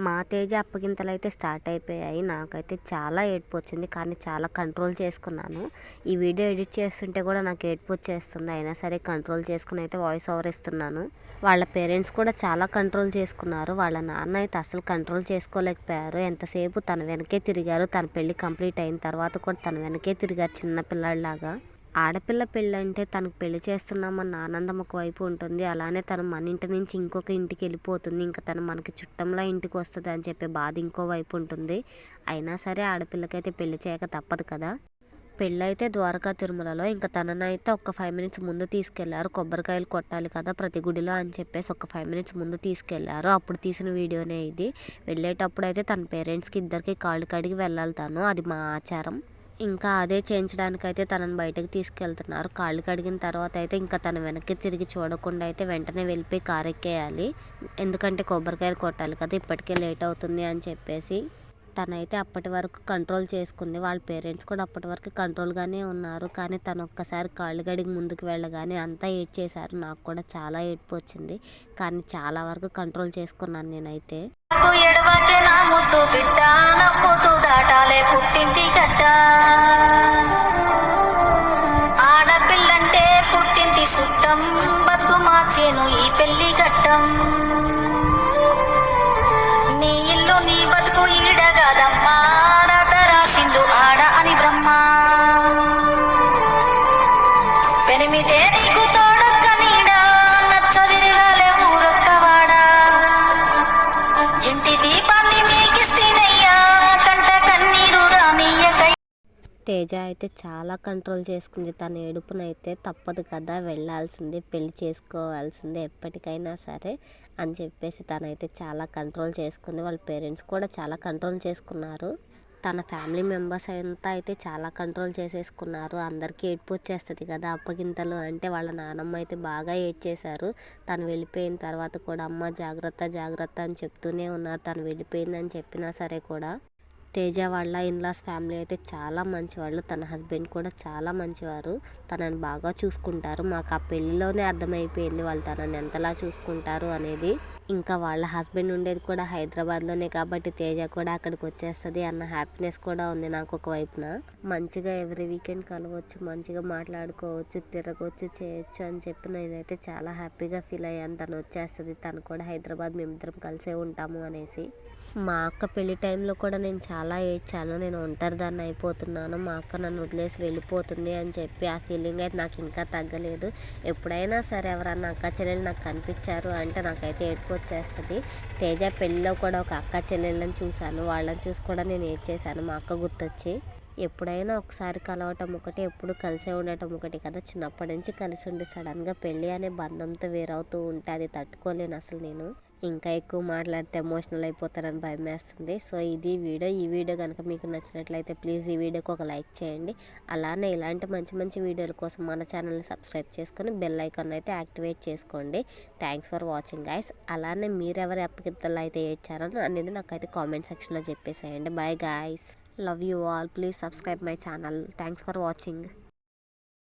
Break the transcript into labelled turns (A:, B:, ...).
A: మా తేజ అప్పగింతలు అయితే స్టార్ట్ అయిపోయాయి. నాకైతే చాలా ఏడుపు వచ్చింది, కానీ చాలా కంట్రోల్ చేసుకున్నాను. ఈ వీడియో ఎడిట్ చేస్తుంటే కూడా నాకు ఏడుపు వచ్చేస్తుంది, అయినా సరే కంట్రోల్ చేసుకుని అయితే వాయిస్ ఓవర్ ఇస్తున్నాను. వాళ్ళ పేరెంట్స్ కూడా చాలా కంట్రోల్ చేసుకున్నారు. వాళ్ళ నాన్న అయితే అసలు కంట్రోల్ చేసుకోలేకపోయారు. ఎంతసేపు తన వెనకే తిరిగారు. తన పెళ్ళి కంప్లీట్ అయిన తర్వాత కూడా తన వెనకే తిరిగారు చిన్న పిల్లాడిలాగా. ఆడపిల్ల పెళ్ళి అంటే తనకు పెళ్లి చేస్తున్నామన్న ఆనందం ఒకవైపు ఉంటుంది, అలానే తను మన ఇంటి నుంచి ఇంకొక ఇంటికి వెళ్ళిపోతుంది, ఇంకా తను మనకి చుట్టంలా ఇంటికి వస్తుంది అని చెప్పే బాధ ఇంకోవైపు ఉంటుంది. అయినా సరే ఆడపిల్లకైతే పెళ్లి చేయక తప్పదు కదా. పెళ్ళైతే ద్వారకా తిరుమలలో, ఇంకా తననైతే ఒక 5 మినిట్స్ ముందు తీసుకెళ్లారు. కొబ్బరికాయలు కొట్టాలి కదా ప్రతి గుడిలో అని చెప్పేసి ఒక 5 మినిట్స్ ముందు తీసుకెళ్లారు. అప్పుడు తీసిన వీడియోనే ఇది. వెళ్ళేటప్పుడు అయితే తన పేరెంట్స్కి ఇద్దరికి కాళ్ళు కడిగి వెళ్ళాలి తను, అది మా ఆచారం. ఇంకా అదే చేయించడానికైతే తనని బయటకు తీసుకెళ్తున్నారు. కాళ్ళు కడిగిన తర్వాత అయితే ఇంకా తన వెనక్కి తిరిగి చూడకుండా అయితే వెంటనే వెళ్ళిపోయి కారు ఎక్కేయాలి, ఎందుకంటే కొబ్బరికాయలు కొట్టాలి కదా, ఇప్పటికే లేట్ అవుతుంది అని చెప్పేసి. తనైతే అప్పటి వరకు కంట్రోల్ చేసుకుంది. వాళ్ళ పేరెంట్స్ కూడా అప్పటి వరకు కంట్రోల్గానే ఉన్నారు, కానీ తను ఒక్కసారి కాళ్ళు గడిగి ముందుకు వెళ్ళగానే అంతా ఏడ్చేశారు. నాకు కూడా చాలా ఏడుపు వచ్చింది, కానీ చాలా వరకు కంట్రోల్ చేసుకున్నాను నేనైతే. ఆడపిల్లంటే పుట్టింటి సుట్టం, బతుకు మార్చేను ఈ పెళ్లి ఘట్టం. నీ ఇల్లు నీ బతుకు ఈడగాదమ్మా, రాత రాసిండు ఆడ అని బ్రహ్మ. పెనిమిదే నీకు తోడొక్క నీడా, నచ్చదిరగాలే ఊరొక్కవాడా. ఇంటి దీపాన్ని మీకిస్తేనయ్యా, కంట కన్నీరు రానియకై. తేజ అయితే చాలా కంట్రోల్ చేసుకుంది. తన ఏడుపునైతే తప్పదు కదా, వెళ్ళాల్సిందే, పెళ్లి చేసుకోవాల్సిందే ఎప్పటికైనా సరే అని చెప్పేసి తనైతే చాలా కంట్రోల్ చేసుకుంది. వాళ్ళ పేరెంట్స్ కూడా చాలా కంట్రోల్ చేసుకున్నారు. తన ఫ్యామిలీ మెంబర్స్ అంతా అయితే చాలా కంట్రోల్ చేసేసుకున్నారు. అందరికీ ఏడుపు వచ్చేస్తుంది కదా అప్పగింతలు అంటే. వాళ్ళ నానమ్మ అయితే బాగా ఏడ్చేశారు. తను వెళ్ళిపోయిన తర్వాత కూడా అమ్మ జాగ్రత్త జాగ్రత్త అని చెప్తూనే ఉన్నారు. తను వెళ్ళిపోయిందని చెప్పినా సరే కూడా. తేజ వాళ్ళ ఇన్లాస్ ఫ్యామిలీ అయితే చాలా మంచివాళ్ళు. తన హస్బెండ్ కూడా చాలా మంచివారు, తనని బాగా చూసుకుంటారు. మాకు ఆ పెళ్ళిలోనే అర్థమైపోయింది వాళ్ళు తనని ఎంతలా చూసుకుంటారు అనేది. ఇంకా వాళ్ళ హస్బెండ్ ఉండేది కూడా హైదరాబాద్లోనే కాబట్టి తేజ కూడా అక్కడికి వచ్చేస్తుంది అన్న హ్యాపీనెస్ కూడా ఉంది నాకు ఒక వైపున. మంచిగా ఎవ్రీ వీకెండ్ కలవచ్చు, మంచిగా మాట్లాడుకోవచ్చు, తిరగవచ్చు, చేయొచ్చు అని చెప్పి నేనైతే చాలా హ్యాపీగా ఫీల్ అయ్యాను. తను వచ్చేస్తుంది, తను కూడా హైదరాబాద్, మేమిద్దరం కలిసే ఉంటాము అనేసి. మా అక్క పెళ్లి టైంలో కూడా నేను చాలా ఏడ్చాను. నేను ఒంటరిదాన్ని అయిపోతున్నాను, మా అక్క నన్ను వదిలేసి వెళ్ళిపోతుంది అని చెప్పి. ఆ ఫీలింగ్ అయితే నాకు ఇంకా తగ్గలేదు. ఎప్పుడైనా సరే ఎవరన్నా అక్క చెల్లెలు నాకు కనిపించారు అంటే నాకైతే ఏడుపు వచ్చేస్తుంది. తేజ పెళ్ళిలో కూడా ఒక అక్క చెల్లెళ్ళని చూశాను, వాళ్ళని చూసి కూడా నేను ఏడ్చేశాను మా అక్క గుర్తొచ్చి. ఎప్పుడైనా ఒకసారి కలవటం ఒకటి, ఎప్పుడు కలిసే ఉండటం ఒకటి కదా. చిన్నప్పటి నుంచి కలిసి ఉండి సడన్గా పెళ్ళి అనే బంధంతో వేరవుతూ ఉంటే అది తట్టుకోలేను అసలు నేను. ఇంకా ఎక్కువ మాట్లాడితే ఎమోషనల్ అయిపోతారని భయం వేస్తుంది. సో ఇది వీడియో. ఈ వీడియో కనుక మీకు నచ్చినట్లయితే ప్లీజ్ ఈ వీడియోకి ఒక లైక్ చేయండి. అలానే ఇలాంటి మంచి మంచి వీడియోల కోసం మన ఛానల్ని సబ్స్క్రైబ్ చేసుకొని బెల్ ఐకాన్ అయితే యాక్టివేట్ చేసుకోండి. Thanks for watching guys. అలానే మీరెవరి అప్పగింతలు అయితే ఏడ్చారని అనేది నాకైతే కామెంట్ సెక్షన్లో చెప్పేసేయండి. Bye guys, love you all. Please subscribe my channel. Thanks for watching.